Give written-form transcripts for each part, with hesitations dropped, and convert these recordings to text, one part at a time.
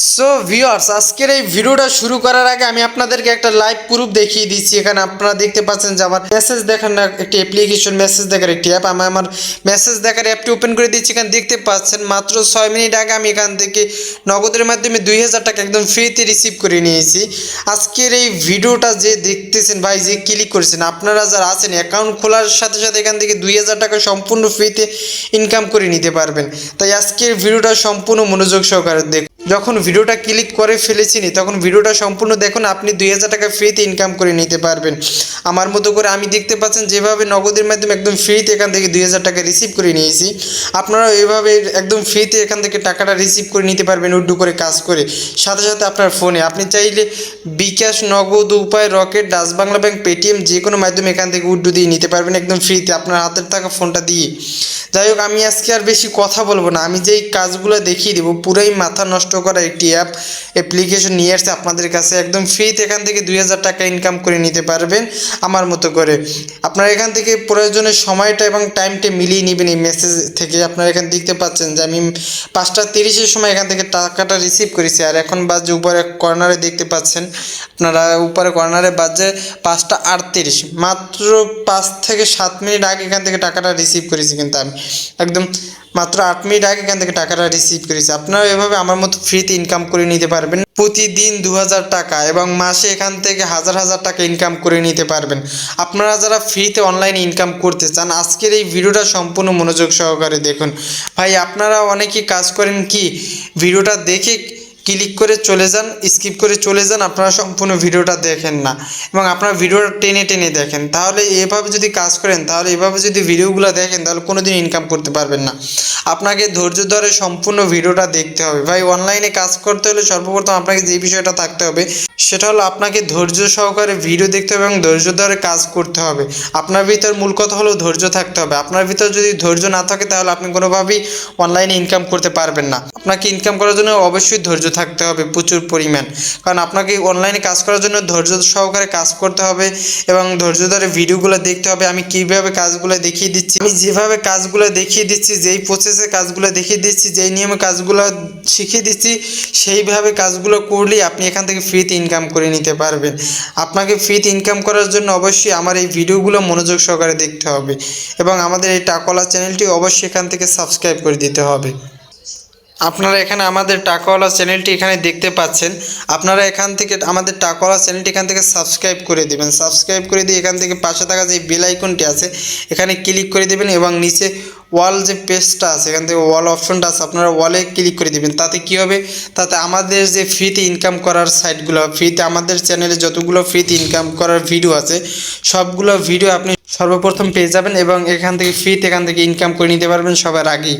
So viewers, আজকের এই ভিডিওটা শুরু করার আগে আমি আপনাদেরকে একটা লাইভ প্রুফ দেখিয়ে দিচ্ছি। এখানে আপনারা দেখতে পাচ্ছেন যে আমার মেসেজ দেখার না একটি অ্যাপ্লিকেশন, মেসেজ দেখার একটি অ্যাপ। আমি আমার মেসেজ দেখার অ্যাপটি ওপেন করে দিচ্ছি। এখানে দেখতে পাচ্ছেন মাত্র 6 মিনিট আগে আমি এখান থেকে নগদের মাধ্যমে 2000 টাকা একদম ফ্রিতে রিসিভ করে নিয়েছি। আজকের এই ভিডিওটা যে দেখতেছেন ভাই, যে ক্লিক করেছেন, আপনারা যারা আছেন অ্যাকাউন্ট খোলার সাথে সাথে এখান থেকে 2000 টাকা সম্পূর্ণ ফ্রিতে ইনকাম করে নিতে পারবেন। তাই আজকের ভিডিওটা সম্পূর্ণ মনোযোগ সহকারে দেখুন। যখন ভিডিওটা ক্লিক করে ফেলেছিনি তখন ভিডিওটা সম্পূর্ণ দেখুন, আপনি 2000 টাকা ফ্রিতে ইনকাম করে নিতে পারবেন আমার মতো করে। আমি দেখতে পাচ্ছেন যেভাবে নগদের মাধ্যমে একদম ফ্রিতে এখান থেকে 2000 টাকা রিসিভ করে নিয়েছি। আপনারাও এইভাবে একদম ফ্রিতে এখান থেকে টাকাটা রিসিভ করে নিতে পারবেন উড্ডু করে কাজ করে, সাথে সাথে আপনার ফোনে। আপনি চাইলে বিকাশ, নগদ, উপায়, rocket, Dutch Bangla bank, Paytm যে কোনো মাধ্যমে এখান থেকে উড্ডু দিয়ে নিতে পারবেন একদম ফ্রিতে আপনার হাতের থাকা ফোনটা দিয়ে। যাই হোক, আমি আজকে আর বেশি কথা বলবো না, আমি যেই কাজগুলো দেখিয়ে দেবো পুরাই মাথা নষ্ট করা একটি অ্যাপ্লিকেশন নিয়ে আসছে আপনাদের কাছে একদম ফ্রিতে। এখান থেকে 2000 টাকা ইনকাম করে নিতে পারবেন আমার মতো করে। আপনারা এখান থেকে প্রয়োজনের সময়টা এবং টাইমটা মিলিয়ে নেবেন এই মেসেজ থেকে। আপনারা এখানে দেখতে পাচ্ছেন যে আমি 5:30-এর সময় এখান থেকে টাকাটা রিসিভ করেছি, আর এখন বাজে উপরে কর্নারে দেখতে পাচ্ছেন আপনারা, উপরে কর্নারে বাজে 5:38। মাত্র 5 থেকে 7 মিনিট আগে এখান থেকে টাকাটা রিসিভ করেছি, কিন্তু আমি একদম মাত্র 8 মিনিট আগে এখান থেকে টাকাটা রিসিভ করেছি। আপনারা এভাবে আমার মতো ফ্রিতে ইনকাম করে নিতে পারবেন প্রতিদিন 2000 টাকা, এবং মাসে এখান থেকে হাজার হাজার টাকা ইনকাম করে নিতে পারবেন। আপনারা যারা ফ্রিতে অনলাইনে ইনকাম করতে চান আজকের এই ভিডিওটা সম্পূর্ণ মনোযোগ সহকারে দেখুন। ভাই, আপনারা অনেকেই কাজ করেন কি, ভিডিওটা দেখে ক্লিক করে চলে যান, স্কিপ করে চলে যান, আপনারা সম্পূর্ণ ভিডিওটা দেখেন না এবং আপনারা ভিডিওটা টেনে টেনে দেখেন। তাহলে এভাবে যদি কাজ করেন, তাহলে এভাবে যদি ভিডিওগুলো দেখেন, তাহলে কোনো দিন ইনকাম করতে পারবেন না। আপনাকে ধৈর্য ধরে সম্পূর্ণ ভিডিওটা দেখতে হবে। ভাই, অনলাইনে কাজ করতে হলে সর্বপ্রথম আপনাকে যে বিষয়টা থাকতে হবে সেটা হলো আপনাকে ধৈর্য সহকারে ভিডিও দেখতে হবে এবং ধৈর্য ধরে কাজ করতে হবে। আপনার ভিতর মূল কথা হলো ধৈর্য থাকতে হবে। আপনার ভিতর যদি ধৈর্য না থাকে তাহলে আপনি কোনোভাবেই অনলাইনে ইনকাম করতে পারবেন না। আপনাকে ইনকাম করার জন্য অবশ্যই ধৈর্য থাকতে হবে প্রচুর পরিমাণ, কারণ আপনাকে অনলাইনে কাজ করার জন্য ধৈর্য সহকারে কাজ করতে হবে এবং ধৈর্য ধরে ভিডিওগুলো দেখতে হবে। আমি কীভাবে কাজগুলো দেখিয়ে দিচ্ছি, আমি যেভাবে কাজগুলো দেখিয়ে দিচ্ছি, যেই প্রসেসে কাজগুলো দেখিয়ে দিচ্ছি, যেই নিয়মে কাজগুলো শিখিয়ে দিচ্ছি, সেইভাবে কাজগুলো করলেই আপনি এখান থেকে ফ্রিতে ইনকাম করে নিতে পারবেন। আপনাকে ফ্রিতে ইনকাম করার জন্য অবশ্যই আমার এই ভিডিওগুলো মনোযোগ সহকারে দেখতে হবে এবং আমাদের এই টাকাওয়ালা চ্যানেলটি অবশ্যই এখান থেকে সাবস্ক্রাইব করে দিতে হবে। আপনারা এখানে আমাদের টাকাওয়ালা চ্যানেলটি এখানে দেখতে পাচ্ছেন। আপনারা এখান থেকে আমাদের টাকাওয়ালা চ্যানেলটি এখান থেকে সাবস্ক্রাইব করে দেবেন। সাবস্ক্রাইব করে দিয়ে এখান থেকে পাশে থাকা যে বেল আইকনটি আছে এখানে ক্লিক করে দেবেন এবং নিচে ওয়াল যে পেজটা আছে এখান থেকে ওয়াল অপশনটা আছে, আপনারা ওয়ালে ক্লিক করে দেবেন। তাতে কী হবে, তাতে আমাদের যে ফ্রিতে ইনকাম করার সাইটগুলো, ফ্রিতে আমাদের চ্যানেলে যতগুলো ফ্রিতে ইনকাম করার ভিডিও আছে সবগুলো ভিডিও আপনি সর্বপ্রথম পেয়ে যাবেন এবং এখান থেকে ফ্রিতে এখান থেকে ইনকাম করে নিতে পারবেন সবার আগেই।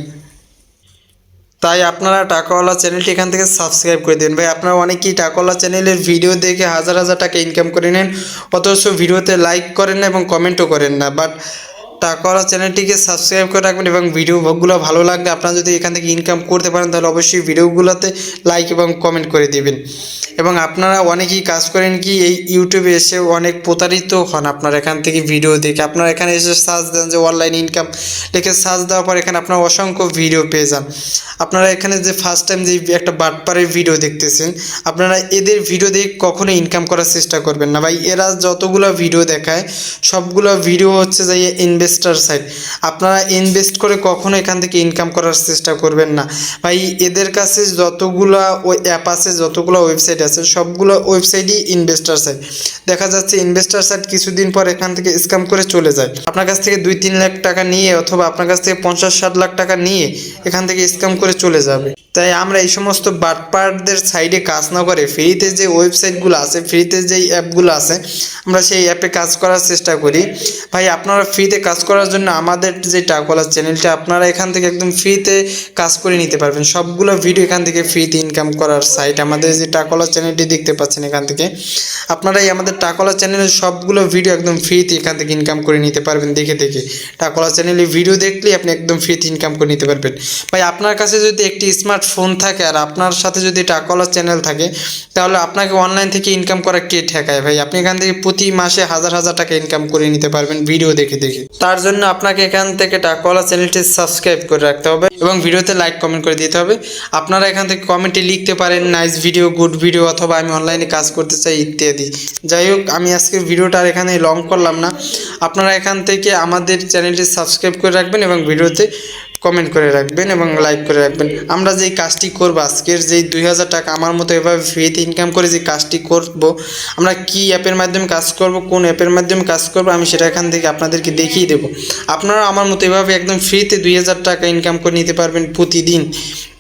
তাই আপনারা টাকাওয়ালা চ্যানেলটি এখান থেকে সাবস্ক্রাইব করে দেন। ভাই, আপনারা অনেকেই টাকাওয়ালা চ্যানেলের ভিডিও দেখে হাজার হাজার টাকা ইনকাম করে নেন, অথচ ভিডিওতে লাইক করেন না এবং কমেন্টও করেন না। বাট টাকাওয়ালা চ্যানেলটিকে সাবস্ক্রাইব করে রাখবেন এবং ভিডিওগুলো ভালো লাগলে আপনারা যদি এখান থেকে ইনকাম করতে পারেন তাহলে অবশ্যই ভিডিওগুলোতে লাইক এবং কমেন্ট করে দিবেন। এবং আপনারা অনেকেই কাজ করেন কি, এই ইউটিউবে এসে অনেক প্রতারিত হন। আপনারা এখান থেকে ভিডিও দেখে আপনারা এখানে এসে সার্চ দেন যে অনলাইন ইনকাম, লিখে সার্চ দেওয়ার পর এখানে আপনারা অসংখ্য ভিডিও পেয়ে যান। আপনারা এখানে যে ফার্স্ট টাইম যে একটা বাটপারের ভিডিও দেখতেছেন, আপনারা এদের ভিডিও দেখে কখনো ইনকাম করার চেষ্টা করবেন না। ভাই, এরা যতগুলো ভিডিও দেখায় সবগুলো ভিডিও হচ্ছে যে ইনভেস্টার সাইট। আপনারা ইনভেস্ট করে কখনো এখান থেকে ইনকাম করার চেষ্টা করবেন না। ভাই, এদের কাছে যতগুলো ওই অ্যাপ আছে, যতগুলো ওয়েবসাইট আছে সবগুলো ওয়েবসাইটই ইনভেস্টার সাইট। দেখা যাচ্ছে ইনভেস্টার সাইট কিছুদিন পর এখান থেকে স্ক্যাম করে চলে যায়। আপনার কাছ থেকে 2-3 লাখ টাকা নিয়ে অথবা আপনার কাছ থেকে 50-60 লাখ টাকা নিয়ে এখান থেকে স্ক্যাম করে চলে যাবে। তাই আমরা এই সমস্ত বাটপারদের সাইডে কাজ না করে ফ্রিতে যে ওয়েবসাইটগুলো আছে, ফ্রিতে যেই অ্যাপগুলো আছে আমরা সেই অ্যাপে কাজ করার চেষ্টা করি। ভাই, আপনারা ফ্রিতে কাজ করার জন্য আমাদের যে টাকাওয়ালা চ্যানেলটা আপনারা এখান থেকে একদম ফ্রিতে কাজ করে নিতে পারবেন। সবগুলো ভিডিও এখান থেকে ফ্রিতে ইনকাম করার সাইট আমাদের যে টাকাওয়ালা চ্যানেলটি দেখতে পাচ্ছেন, এখান থেকে আপনারা এই আমাদের টাকাওয়ালা চ্যানেলের সবগুলো ভিডিও একদম ফ্রিতে এখান থেকে ইনকাম করে নিতে পারবেন। দেখে দেখে টাকাওয়ালা চ্যানেলে ভিডিও দেখলেই আপনি একদম ফ্রিতে ইনকাম করে নিতে পারবেন। ভাই, আপনার কাছে যদি একটি স্মার্টফোন ফোন থাকে আর আপনার সাথে যদি টাকাওয়ালা চ্যানেল থাকে, তাহলে আপনাকে অনলাইন থেকে ইনকাম করা কে ঠেকায় ভাই? আপনি এখান থেকে প্রতি মাসে হাজার হাজার টাকা ইনকাম করে নিতে পারবেন ভিডিও দেখে দেখে। তার জন্য আপনাকে এখান থেকে টাকাওয়ালা চ্যানেলটি সাবস্ক্রাইব করে রাখতে হবে এবং ভিডিওতে লাইক কমেন্ট করে দিতে হবে। আপনারা এখান থেকে কমেন্টে লিখতে পারেন নাইস ভিডিও, গুড ভিডিও, অথবা আমি অনলাইনে কাজ করতে চাই ইত্যাদি। যাই হোক, আমি আজকের ভিডিওটা আর এখানে লং করলাম না। আপনারা এখান থেকে আমাদের চ্যানেলটি সাবস্ক্রাইব করে রাখবেন এবং ভিডিওতে কমেন্ট করে রাখবেন এবং লাইক করে রাখবেন। আমরা যেই কাজটি করবো আজকের, যেই 2000 টাকা আমার মতো এভাবে ফ্রিতে ইনকাম করে যে কাজটি করব, আমরা কি অ্যাপের মাধ্যমে কাজ করব, কোন অ্যাপের মাধ্যমে কাজ করব, আমি সেটা এখান থেকে আপনাদেরকে দেখিয়ে দেবো। আপনারা আমার মতো এভাবে একদম ফ্রিতে 2000 টাকা ইনকাম করে নিতে পারবেন প্রতিদিন।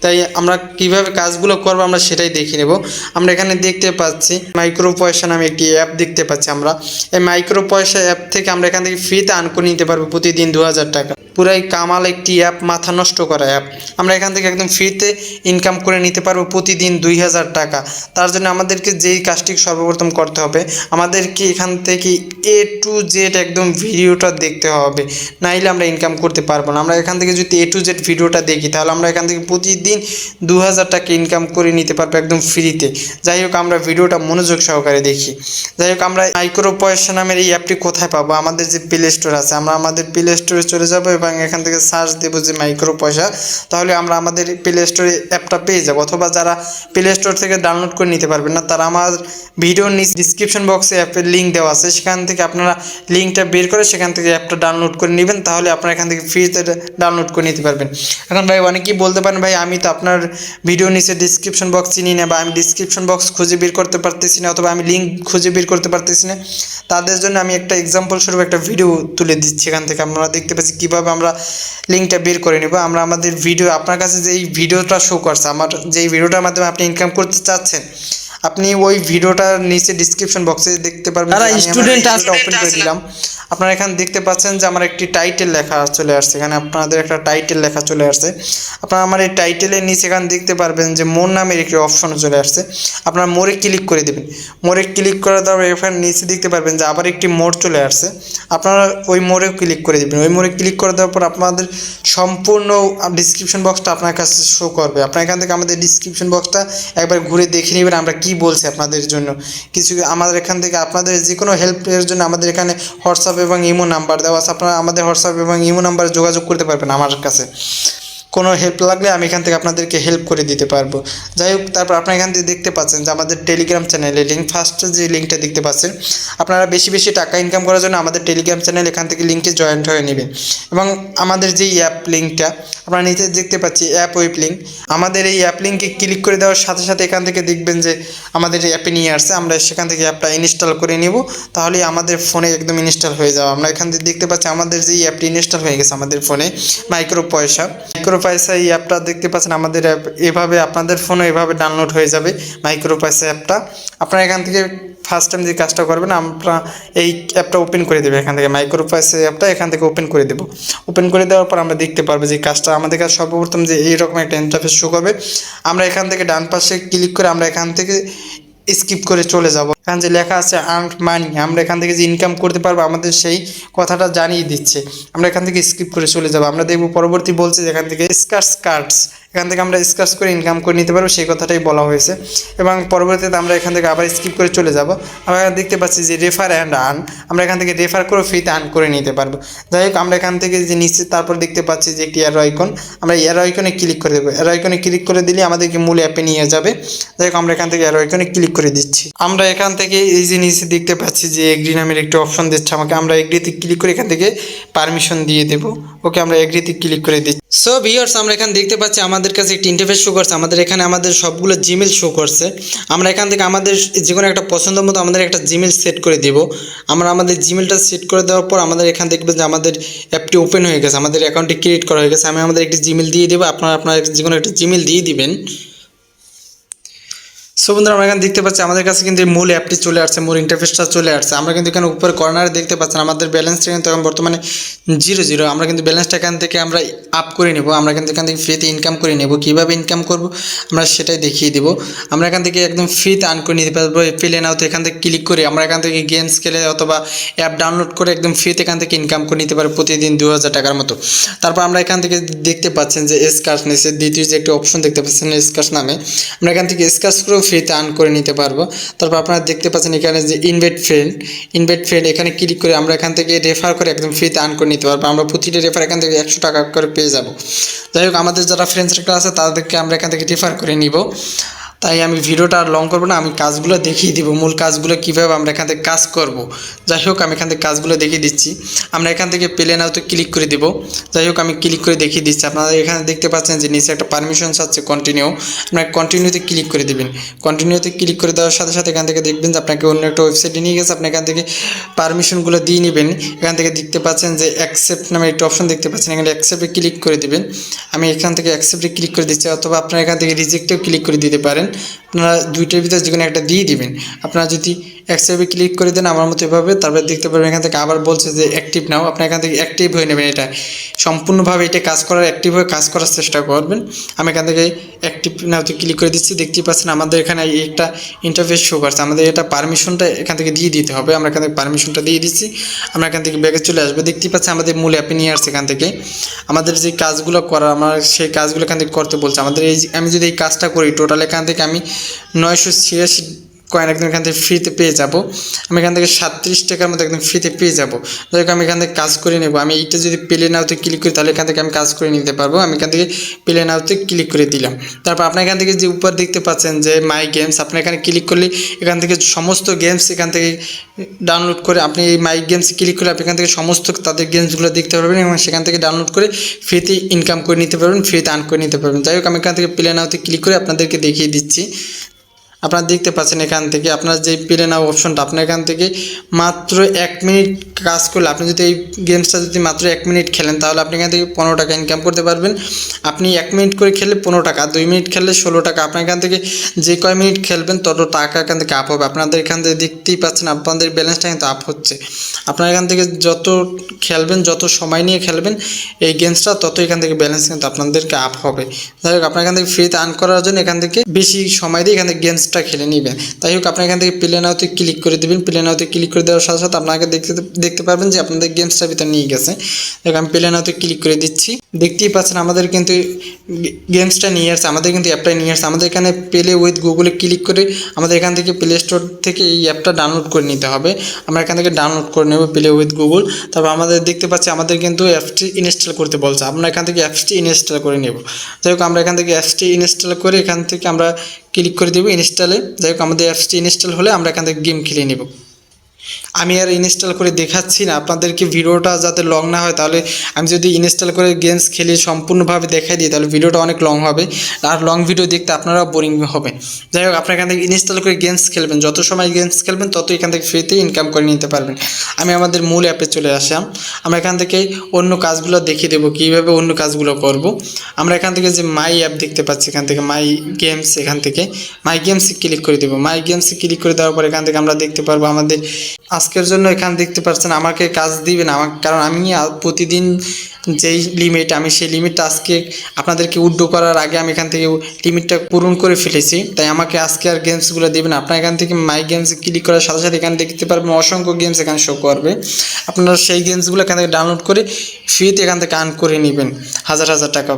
তাই আমরা কিভাবে কাজগুলো করবো আমরা সেটাই দেখে নেব। আমরা এখানে দেখতে পাচ্ছি মাইক্রো পয়সা নামে একটি অ্যাপ দেখতে পাচ্ছি। আমরা এই মাইক্রো পয়সা অ্যাপ থেকে আমরা এখান থেকে ফ্রিতে আর্ন করে নিতে পারবো প্রতিদিন 2000 টাকা। পুরাই কামাল একটি অ্যাপ, মাথা নষ্ট করা অ্যাপ। আমরা এখান থেকে একদম ফ্রিতে ইনকাম করে নিতে পারবো প্রতিদিন 2000 টাকা। তার জন্য আমাদেরকে যেই কাজটি সর্বপ্রথম করতে হবে, আমাদেরকে এখান থেকে A to Z একদম ভিডিওটা দেখতে হবে, নাইলে আমরা ইনকাম করতে পারবো না। আমরা এখান থেকে যদি A to Z ভিডিওটা দেখি, তাহলে আমরা এখান থেকে প্রতিদিন 2000 টাকা ইনকাম করে নিতে পারবো একদম ফ্রিতে। যাই হোক, আমরা ভিডিওটা মনোযোগ সহকারে দেখি। যাই হোক, আমরা মাইক্রো পয়সা নামের এই অ্যাপটি কোথায় পাবো? আমাদের যে প্লে স্টোর আছে, আমরা আমাদের প্লে স্টোরে চলে যাবো এবং এখান থেকে সার্চ দেবো যে মাইক্রো পয়সা, তাহলে আমরা আমাদের প্লে স্টোরে অ্যাপটা পেয়ে যাবো। অথবা যারা প্লে স্টোর থেকে ডাউনলোড করে নিতে পারবেন না, তারা আমার ভিডিওর নিচে ডিসক্রিপশন বক্সে অ্যাপের লিঙ্ক দেওয়া আছে, সেখান থেকে আপনারা লিঙ্কটা বের করে সেখান থেকে অ্যাপটা ডাউনলোড করে নেবেন, তাহলে আপনারা এখান থেকে ফ্রিতে ডাউনলোড করে নিতে পারবেন। এখন ভাই অনেকেই বলতে পারেন, ভাই আমি তো আপনার ভিডিও নিচে ডিসক্রিপশন বক্স চিনি না, বা আমি ডিসক্রিপশন বক্স খুঁজে বের করতে পারতেছি না, অথবা আমি লিঙ্ক খুঁজে বের করতে পারতেছি না। তাদের জন্য আমি একটা এক্সাম্পল স্বরূপ একটা ভিডিও তুলে দিচ্ছি। এখান থেকে আপনারা দেখতে পাচ্ছি কীভাবে আমরা লিঙ্কটা বের করে নেব। আমরা আমাদের ভিডিও, আপনার কাছে যেই ভিডিওটা শো করছে, আমার যেই ভিডিওটার মাধ্যমে আপনি ইনকাম করতে চাচ্ছেন, আপনি ওই ভিডিওটার নিচে ডিসক্রিপশন বক্সে দেখতে পারবেন। স্টুডেন্ট ওপেন করে দিলাম। আপনারা এখানে দেখতে পাচ্ছেন যে আমার একটি টাইটেল লেখা চলে আসছে। এখানে আপনাদের একটা টাইটেল লেখা চলে আসছে। আপনারা আমার এই টাইটেলের নিচে এখানে দেখতে পারবেন যে মোর নামের একটি অপশন চলে আসছে। আপনারা মোরে ক্লিক করে দেবেন। মোরে ক্লিক করে দেওয়ার এখানে নিচে দেখতে পারবেন যে আবার একটি মোর চলে আসছে। আপনারা ওই মোরেও ক্লিক করে দেবেন। ওই মোরে ক্লিক করে দেওয়ার পর আপনাদের সম্পূর্ণ ডিসক্রিপশন বক্সটা আপনার কাছে শো করবে। আপনার এখান থেকে আমাদের ডিসক্রিপশন বক্সটা একবার ঘুরে দেখে নেবেন আমরা কি বলছি আপনাদের জন্য। কিছু আমাদের এখান থেকে আপনাদের যে কোনো হেল্পের জন্য আমাদের এখানে হোয়াটসঅ্যাপ এবং ইমো নাম্বার দেওয়া আছে। আপনারা আমাদের হোয়াটসঅ্যাপ এবং ইমো নাম্বারে যোগাযোগ করতে পারবেন আমার কাছে। কোনো হেল্প লাগলে আমি এখান থেকে আপনাদেরকে হেল্প করে দিতে পারবো। যাই হোক, তারপর আপনারা এখান থেকে দেখতে পাচ্ছেন যে আমাদের টেলিগ্রাম চ্যানেলের লিঙ্ক, ফার্স্ট যে লিঙ্কটা দেখতে পাচ্ছেন, আপনারা বেশি বেশি টাকা ইনকাম করার জন্য আমাদের টেলিগ্রাম চ্যানেল এখান থেকে লিঙ্কে জয়েন্ট হয়ে নেবেন। এবং আমাদের যেই অ্যাপ লিঙ্কটা আপনারা নিচে দেখতে পাচ্ছি অ্যাপ ওয়েব লিঙ্ক, আমাদের এই অ্যাপ লিঙ্কে ক্লিক করে দেওয়ার সাথে সাথে এখান থেকে দেখবেন যে আমাদের অ্যাপে নিয়ে আসছে। আমরা সেখান থেকে অ্যাপটা ইনস্টল করে নেব, তাহলে আমাদের ফোনে একদম ইনস্টল হয়ে যাবে। আমরা এখান থেকে দেখতে পাচ্ছি আমাদের যেই অ্যাপটি ইনস্টল হয়ে গেছে আমাদের ফোনে, মাইক্রো পয়সা এই অ্যাপটা দেখতে পাচ্ছেন আমাদের অ্যাপ এভাবে আপনাদের ফোনে এভাবে ডাউনলোড হয়ে যাবে মাইক্রো পয়সা অ্যাপটা। আপনারা এখান থেকে ফার্স্ট টাইম যে কাজটা করবেন, আমরা এই অ্যাপটা ওপেন করে দেবে। এখান থেকে মাইক্রো পয়সা অ্যাপটা এখান থেকে ওপেন করে দেবো। ওপেন করে দেওয়ার পর আমরা দেখতে পারবো যে কাজটা আমাদের কাছে সর্বপ্রথম যে এইরকম একটা ইন্টারফেস শো করবে। আমরা এখান থেকে ডান পাশে ক্লিক করে আমরা এখান থেকে স্কিপ করে চলে যাব। এখানে যে লেখা আছে আর্ন মানি, আমরা এখান থেকে যে ইনকাম করতে পারবো আমাদের সেই কথাটা জানিয়ে দিচ্ছে। আমরা এখান থেকে স্কিপ করে চলে যাব। আমরা দেখব পরবর্তী বলছে যে এখান থেকে স্কার্স কার্ডস, এখান থেকে আমরা স্কার্স করে ইনকাম করে নিতে পারবো, সেই কথাটাই বলা হয়েছে। এবং পরবর্তীতে আমরা এখান থেকে আবার স্কিপ করে চলে যাব। আমরা দেখতে পাচ্ছি যে রেফার অ্যান্ড আর্ন, আমরা এখান থেকে রেফার করে ফ্রিতে আর্ন করে নিতে পারবো। যাই হোক, আমরা এখান থেকে যে নিচে তারপর দেখতে পাচ্ছি যে একটি অ্যারো আইকন, আমরা অ্যারো আইকনে ক্লিক করে দেবো। অ্যারো আইকনে ক্লিক করে দিলে আমাদেরকে মূল অ্যাপে নিয়ে যাবে। যাই হোক, আমরা এখান থেকে অ্যারো আইকনে ক্লিক করে দিচ্ছি। আমরা এখান থেকে এই যে নিচে দেখতে পাচ্ছি যে এগ্রি নামের একটি অপশন দিচ্ছে আমাকে। আমরা এগ্রিতে ক্লিক করে এখান থেকে পারমিশন দিয়ে দেবো। ওকে, আমরা এগ্রিতে ক্লিক করে দিচ্ছি। সো ভিউয়ার্স, আমরা এখানে দেখতে পাচ্ছি আমাদের কাছে একটি ইন্টারফেস শো করছে। আমাদের এখানে আমাদের সবগুলো জিমেল শো করছে। আমরা এখান থেকে আমাদের যে কোনো একটা পছন্দ মতো আমাদের একটা জিমেল সেট করে দিব। আমরা আমাদের জিমেলটা সেট করে দেওয়ার পর আমাদের এখানে দেখবেন যে আমাদের অ্যাপটি ওপেন হয়ে গেছে, আমাদের অ্যাকাউন্টটি ক্রিয়েট করা হয়ে গেছে। আমি আমাদের একটি জিমেল দিয়ে দেবো, আপনারা আপনার যে কোনো একটা জিমেল দিয়ে দিবেন। সো বন্ধুরা আমরা এখানে দেখতে পাচ্ছি আমাদের কাছে কিন্তু এই মূল অ্যাপটি চলে আসছে, মূল ইন্টারফেসটা চলে আসছে। আমরা কিন্তু এখানে উপরে কর্নারে দেখতে পাচ্ছেন আমাদের ব্যালেন্সটা কিন্তু এখন বর্তমানে 0 আমরা কিন্তু ব্যালেন্সটা এখান থেকে আমরা আপ করে নেব। আমরা কিন্তু এখান থেকে ফ্রিতে ইনকাম করে নেব। কীভাবে ইনকাম করব আমরা সেটাই দেখিয়ে দেবো। আমরা এখান থেকে একদম ফ্রিতে আর্ন করে নিতে পারবো। পেলে নাও তো এখান থেকে ক্লিক করে আমরা এখান থেকে গেমস খেলে অথবা অ্যাপ ডাউনলোড করে একদম ফ্রিতে এখান থেকে ইনকাম করে নিতে পারবো প্রতিদিন 2000 টাকার মতো। তারপর আমরা এখান থেকে দেখতে পাচ্ছেন যে স্কার্স নিচে দ্বিতীয় যে একটা অপশন দেখতে পাচ্ছেন স্কার্স নামে, আমরা এখান থেকে স্কার্স করেও ফ্রিতে আর্ন করে নিতে পারবো। তারপর আপনারা দেখতে পাচ্ছেন এখানে যে ইনভাইট ফ্রেন্ড এখানে ক্লিক করে আমরা এখান থেকে রেফার করে একদম ফ্রিতে আর্ন করে নিতে পারবো। আমরা প্রতিটা রেফার এখান থেকে 100 টাকা করে পেয়ে যাব। যাই হোক আমাদের যারা ফ্রেন্ড সার্কেল আছে তাদেরকে আমরা এখান থেকে রেফার করে নিব। তাই আমি ভিডিওটা আর লং করবো না, আমি কাজগুলো দেখিয়ে দিব, মূল কাজগুলো কীভাবে আমরা এখান থেকে কাজ করব। যাই হোক আমি এখান থেকে কাজগুলো দেখিয়ে দিচ্ছি। আমরা এখান থেকে প্লে নাওতে ক্লিক করে দেব। যাই হোক আমি ক্লিক করে দেখিয়ে দিচ্ছি। আপনারা এখানে দেখতে পাচ্ছেন যে নিচে একটা পারমিশন আছে কন্টিনিউ, আপনারা কন্টিনিউতে ক্লিক করে দেবেন। কন্টিনিউতে ক্লিক করে দেওয়ার সাথে সাথে এখান থেকে দেখবেন যে আপনাকে অন্য একটা ওয়েবসাইটে নিয়ে গেছে। আপনি এখান থেকে পারমিশনগুলো দিয়ে নেবেন। এখান থেকে দেখতে পাচ্ছেন যে অ্যাকসেপ্ট নামে একটা অপশন দেখতে পাচ্ছেন, এখানে অ্যাকসেপ্টে ক্লিক করে দেবেন। আমি এখান থেকে অ্যাকসেপ্টে ক্লিক করে দিচ্ছি, অথবা আপনারা এখান থেকে রিজেক্টেও ক্লিক করে দিতে পারেন। আপনারা দুইটার ভিতরে যে কোনো একটা দিয়ে দিবেন। আপনারা যদি অ্যাকসেপ্টে ক্লিক করে দেন আমার মতো এভাবে, তারপরে দেখতে পারবেন এখান থেকে আবার বলছে যে অ্যাক্টিভ নাও। আপনি এখান থেকে অ্যাক্টিভ হয়ে নেবেন। এটা সম্পূর্ণভাবে এটা কাজ করার, অ্যাক্টিভ হয়ে কাজ করার চেষ্টা করবেন। আমি এখান থেকে অ্যাক্টিভ নাওতে ক্লিক করে দিচ্ছি। দেখতেই পাচ্ছেন আমাদের এখানে একটা ইন্টারফেস শো করছে। আমাদের এটা পারমিশনটা এখান থেকে দিয়ে দিতে হবে। আমরা এখান থেকে পারমিশনটা দিয়ে দিচ্ছি। আমরা এখান থেকে ব্যাগে চলে আসবো। দেখতেই পাচ্ছি আমাদের মূল অ্যাপে নিয়ে আসছে। এখান থেকে আমাদের যে কাজগুলো করা, আমার সেই কাজগুলো এখান থেকে করতে বলছে। আমাদের এই আমি যদি এই কাজটা করি টোটাল এখান থেকে আমি 986 কয়েন একদম এখান থেকে ফ্রিতে পেয়ে যাব। আমি এখান থেকে 37 টাকার মতো একদম ফ্রিতে পেয়ে যাব। যাই হোক আমি এখান থেকে কাজ করে নেব। আমি এইটা যদি প্লে নাওতে ক্লিক করি তাহলে এখান থেকে আমি কাজ করে নিতে পারবো। আমি এখান থেকে প্লে নাওতে ক্লিক করে দিলাম। তারপর আপনার এখান থেকে যে উপর দেখতে পাচ্ছেন যে মাই গেমস, আপনি এখানে ক্লিক করলে এখান থেকে সমস্ত গেমস এখান থেকে ডাউনলোড করে আপনি এই মাই গেমসে ক্লিক করে আপনি এখান থেকে সমস্ত তাদের গেমসগুলো দেখতে পারবেন এবং সেখান থেকে ডাউনলোড করে ফ্রিতে ইনকাম করে নিতে পারবেন, ফ্রিতে আর্ন করে নিতে পারবেন। যাই হোক আমি এখান থেকে প্লে নাওতে ক্লিক করে আপনাদেরকে দেখিয়ে দিচ্ছি। আপনারা দেখতে পাচ্ছেন এখান থেকে আপনার যে প্লে নাও অপশনটা, আপনার এখান থেকে মাত্র 1 মিনিট কাজ করলে, আপনি যদি এই গেমসটা যদি মাত্র 1 মিনিট খেলেন তাহলে আপনি এখান থেকে 15 টাকা ইনকাম করতে পারবেন। আপনি 1 মিনিট করে খেললে 15 টাকা, 2 মিনিট খেললে 16 টাকা। আপনার এখান থেকে যে কয় মিনিট খেলবেন তত টাকা এখান থেকে আপ হবে। আপনাদের এখান থেকে দেখতেই পাচ্ছেন আপনাদের ব্যালেন্সটা কিন্তু আপ হচ্ছে। আপনার এখান থেকে যত খেলবেন, যত সময় নিয়ে খেলবেন এই গেমসটা, তত এখান থেকে ব্যালেন্স কিন্তু আপনাদেরকে আপ হবে। যাই হোক আপনার এখান থেকে ফ্রিতে আর্ন করার জন্য এখান থেকে বেশি সময় দিয়ে এখান থেকে গেমসটা খেলে নেবেন। তাই হোক আপনি এখান থেকে প্লে নাওতে ক্লিক করে দেবেন। প্লে নাওতে ক্লিক করে দেওয়ার সাথে সাথে আপনাকে দেখতে পারবেন যে আপনাদের গেমসটার ভিতরে নিয়ে গেছে। দেখো আমি প্লে নাওতে ক্লিক করে দিচ্ছি। দেখতেই পাচ্ছেন আমাদের কিন্তু গেমসটা নিয়ে আসছে, আমাদের কিন্তু অ্যাপটা নিয়ে আসছে। আমাদের এখানে প্লে উইথ গুগলে ক্লিক করে আমাদের এখান থেকে প্লে স্টোর থেকে এই অ্যাপটা ডাউনলোড করে নিতে হবে। আমরা এখান থেকে ডাউনলোড করে নেব প্লে উইথ গুগল। তারপর আমাদের দেখতে পাচ্ছি আমাদের কিন্তু অ্যাপসটি ইনস্টল করতে বলছে। আমরা এখান থেকে অ্যাপসটি ইনস্টল করে নেব। যাই হোক আমরা এখান থেকে অ্যাপসটি ইনস্টল করে এখান থেকে আমরা ক্লিক করে দেবো ইনস্টলে। যাই হোক আমাদের অ্যাপসটি ইনস্টল হলে আমরা এখান থেকে গেম খেলে নেব। আমি আর ইনস্টল করে দেখাচ্ছি না আপনাদেরকে, ভিডিওটা যাতে লং না হয়। তাহলে আমি যদি ইনস্টল করে গেমস খেলে সম্পূর্ণভাবে দেখাই দিই তাহলে ভিডিওটা অনেক লং হবে, আর লং ভিডিও দেখতে আপনারা বোরিং হবেন। যাই হোক আপনার এখান থেকে ইনস্টল করে গেমস খেলবেন, যত সময় গেমস খেলবেন তত এখান থেকে ফ্রিতে ইনকাম করে নিতে পারবেন। আমি আমাদের মূল অ্যাপে চলে আসলাম। আমরা এখান থেকে অন্য কাজগুলো দেখিয়ে দেবো কীভাবে অন্য কাজগুলো করব। আমরা এখান থেকে যে মাই অ্যাপ দেখতে পাচ্ছি, এখান থেকে মাই গেমস, এখান থেকে মাই গেমসে ক্লিক করে দেবো। মাই গেমসে ক্লিক করে দেওয়ার পর এখান থেকে আমরা দেখতে পারবো আমাদের আজকের জন্য এখানে দেখতে পাচ্ছেন আমাকে কাজ দিবেন আমাকে, কারণ আমি প্রতিদিন যেই লিমিট, আমি সেই লিমিটটা আজকে আপনাদেরকে উইথড্র করার আগে আমি এখান থেকে লিমিটটা পূরণ করে ফেলেছি। তাই আমাকে আজকে আর গেমসগুলো দেবেন। আপনার এখান থেকে মাই গেমসে ক্লিক করার সাথে সাথে এখানে দেখতে পারবেন অসংখ্য গেমস এখানে শো করবে। আপনারা সেই গেমসগুলো এখান থেকে ডাউনলোড করে ফ্রিতে এখান থেকে আর্ন করে নেবেন হাজার হাজার টাকা।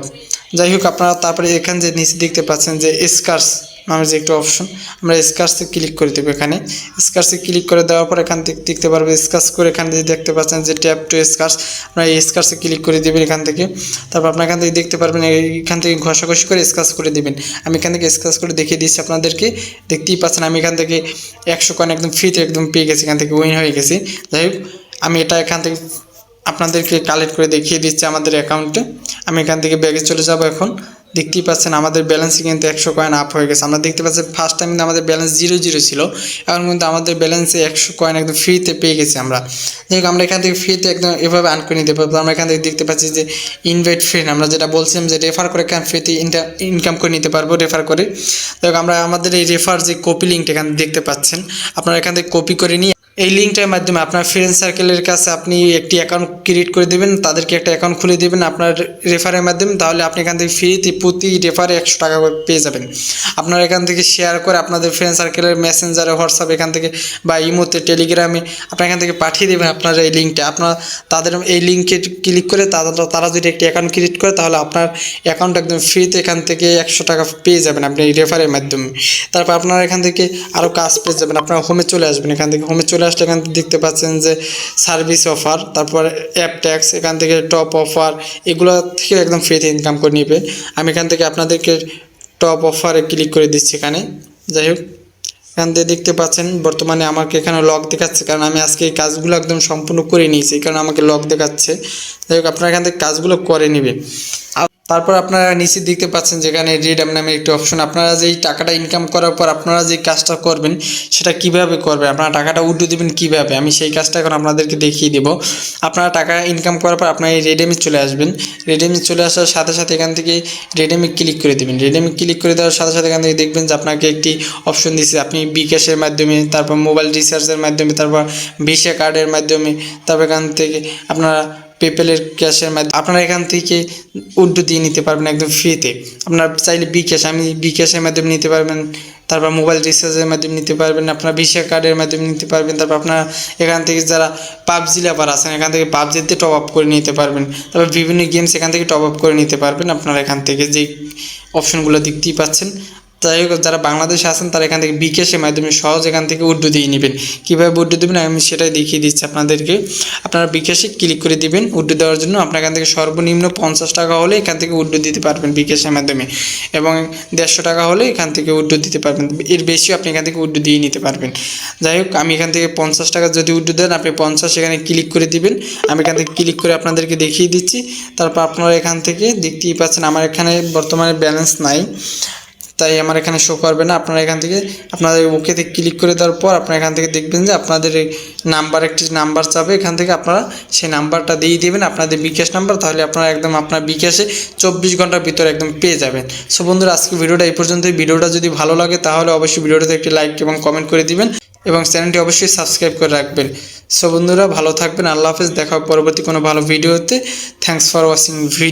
যাই হোক আপনারা তারপরে এখানে যে নিচে দেখতে পাচ্ছেন যে স্কার্স নামের যে একটা অপশন, আমরা স্কার্সে ক্লিক করে দেবো। এখানে স্কার্সে ক্লিক করে দেওয়ার পর এখান থেকে দেখতে পারবো স্কার্স করে এখানে যে দেখতে পাচ্ছেন যে ট্যাপ টু স্কার্স, আপনারা এই স্কার্সে ক্লিক করে দেবেন এখান থেকে। তারপর আপনার এখান থেকে দেখতে পারবেন এখান থেকে ঘষাঘষি করে স্কার্স করে দেবেন। আমি এখান থেকে স্কার্স করে দেখিয়ে দিচ্ছি আপনাদেরকে। দেখতেই পাচ্ছেন আমি এখান থেকে 100 কয়েন একদম ফ্রিতে একদম পেয়ে গেছি, এখান থেকে উইন হয়ে গেছি। যাই হোক আমি এটা এখান থেকে আপনাদেরকে কালেক্ট করে দেখিয়ে দিচ্ছি আমাদের অ্যাকাউন্টে। আমি এখান থেকে ব্যাগে চলে যাব এখন। দেখতেই পাচ্ছেন আমাদের ব্যালেন্সে কিন্তু 100 কয়েন আপ হয়ে গেছে। আমরা দেখতে পাচ্ছি ফার্স্ট টাইম কিন্তু আমাদের ব্যালেন্স 0 ছিল, এখন কিন্তু আমাদের ব্যালেন্সে 100 কয়েন একদম ফ্রিতে পেয়ে গেছি আমরা। যাই হোক আমরা এখান থেকে ফ্রিতে একদম এভাবে আর্ন করে নিতে পারবো। আমরা এখান থেকে দেখতে পাচ্ছি যে ইনভাইট ফ্রেন্ড, আমরা যেটা বলছিলাম যে রেফার করে এখান ফ্রিতে ইনকাম করে নিতে পারবো রেফার করে। যাই হোক আমরা আমাদের এই রেফার যে কপি লিঙ্কটা এখানে দেখতে পাচ্ছেন, আপনারা এখান থেকে কপি করে নিয়ে এই লিঙ্কটার মাধ্যমে আপনার ফ্রেন্ড সার্কেলের কাছে আপনি একটি অ্যাকাউন্ট ক্রিয়েট করে দেবেন, তাদেরকে একটা অ্যাকাউন্ট খুলে দেবেন আপনার রেফারের মাধ্যমে। তাহলে আপনি এখান থেকে ফ্রিতে প্রতি রেফারে 100 টাকা করে পেয়ে যাবেন। আপনারা এখান থেকে শেয়ার করে আপনাদের ফ্রেন্ড সার্কেলের মেসেঞ্জারে, হোয়াটসঅ্যাপ এখান থেকে বা ইমোতে, টেলিগ্রামে আপনার এখান থেকে পাঠিয়ে দেবেন আপনার এই লিঙ্কটা। আপনার তাদের এই লিঙ্কে ক্লিক করে তারা যদি একটি অ্যাকাউন্ট ক্রিয়েট করে তাহলে আপনার অ্যাকাউন্ট একদম ফ্রিতে এখান থেকে 100 টাকা পেয়ে যাবেন আপনি এই রেফারের মাধ্যমে। তারপর আপনারা এখান থেকে আরও কাজ পেয়ে যাবেন। আপনারা হোমে চলে আসবেন, এখান থেকে হোমে চলে আসলে এখান থেকে দেখতে পাচ্ছেন যে সার্ভিস অফার, তারপর অ্যাপ ট্যাক্স, এখান থেকে টপ অফার, এগুলো থেকে একদম ফ্রিতে ইনকাম করে নেবে। আমি এখান থেকে আপনাদেরকে টপ অফারে ক্লিক করে দিচ্ছি এখানে। যাই হোক এখান থেকে দেখতে পাচ্ছেন বর্তমানে আমাকে এখানে লক দেখাচ্ছে, কারণ আমি আজকে এই কাজগুলো একদম সম্পূর্ণ করে নিয়েছি, এই কারণে আমাকে লক দেখাচ্ছে। যাই হোক আপনারা এখান থেকে কাজগুলো করে নেবেন। তারপর আপনারা নিচে দেখতে পাচ্ছেন যেখানে রিডাম নামে একটি অপশন, আপনারা যেই টাকাটা ইনকাম করার পর আপনারা যে কাজটা করবেন সেটা কিভাবে করবেন, আপনারা টাকাটা উইথড্র দেবেন কিভাবে, আমি সেই কাজটা এখন আপনাদেরকে দেখিয়ে দেবো। আপনারা টাকা ইনকাম করার পর আপনারা এই রিডেমে চলে আসবেন। রিডেমে চলে আসার সাথে সাথে এখান থেকে রিডেমে ক্লিক করে দেবেন। রিডেমে ক্লিক করে দেওয়ার সাথে সাথে এখান থেকে দেখবেন যে আপনাকে একটি অপশন দিচ্ছে, আপনি বিকাশের মাধ্যমে, তারপর মোবাইল রিচার্জের মাধ্যমে, তারপর ভিসা কার্ডের মাধ্যমে, তারপর এখান থেকে আপনারা পেপ্যালের ক্যাশের মাধ্যমে আপনারা এখান থেকে উইথড্র দিয়ে নিতে পারবেন একদম ফ্রিতে। আপনারা চাইলে বিকাশ, আমি বিকাশের মাধ্যমে নিতে পারবেন, তারপর মোবাইল রিচার্জের মাধ্যমে নিতে পারবেন, আপনার ভিসা কার্ডের মাধ্যমে নিতে পারবেন। তারপর আপনারা এখান থেকে যারা পাবজি লাভার আছেন এখান থেকে পাবজিতে টপ আপ করে নিতে পারবেন। তারপর বিভিন্ন গেমস এখান থেকে টপ আপ করে নিতে পারবেন। আপনারা এখান থেকে যেই অপশনগুলো দেখতেই পাচ্ছেন। যাই হোক যারা বাংলাদেশে আছেন তারা এখান থেকে বিকাশের মাধ্যমে সহজ এখান থেকে উইথড্র দিয়ে নেবেন। কীভাবে উইথড্র দেবেন আমি সেটাই দেখিয়ে দিচ্ছি আপনাদেরকে। আপনারা বিকাশে ক্লিক করে দিবেন উইথড্র দেওয়ার জন্য। আপনার এখান থেকে সর্বনিম্ন 50 টাকা হলে এখান থেকে উইথড্র দিতে পারবেন বিকাশের মাধ্যমে, এবং 150 টাকা হলে এখান থেকে উইথড্র দিতে পারবেন। এর বেশিও আপনি এখান থেকে উইথড্র দিয়ে নিতে পারবেন। যাই হোক আমি এখান থেকে 50 টাকা যদি উইথড্র দেন আপনি 50 এখানে ক্লিক করে দিবেন। আমি এখান থেকে ক্লিক করে আপনাদেরকে দেখিয়ে দিচ্ছি। তারপর আপনারা এখান থেকে দেখতেই পাচ্ছেন আমার এখানে বর্তমানে ব্যালেন্স নাই, তাই আমার এখানে শো করবে না। আপনারা এখান থেকে আপনাদের ওকেতে ক্লিক করে দেওয়ার পর আপনারা এখান থেকে দেখবেন যে আপনাদের এই নাম্বার, একটি নাম্বার চাবে, এখান থেকে আপনারা সেই নাম্বারটা দিয়ে দেবেন আপনাদের বিকাশ নাম্বার। তাহলে আপনারা একদম আপনার বিকাশে 24 ঘন্টার ভিতরে একদম পেয়ে যাবেন। সো বন্ধুরা আজকে ভিডিওটা এই পর্যন্তই। ভিডিওটা যদি ভালো লাগে তাহলে অবশ্যই ভিডিওটাতে একটি লাইক এবং কমেন্ট করে দিবেন এবং চ্যানেলটি অবশ্যই সাবস্ক্রাইব করে রাখবেন। সো বন্ধুরা ভালো থাকবেন, আল্লাহ হাফেজ, দেখা হবে পরবর্তী কোনো ভালো ভিডিওতে। Thanks for watching video.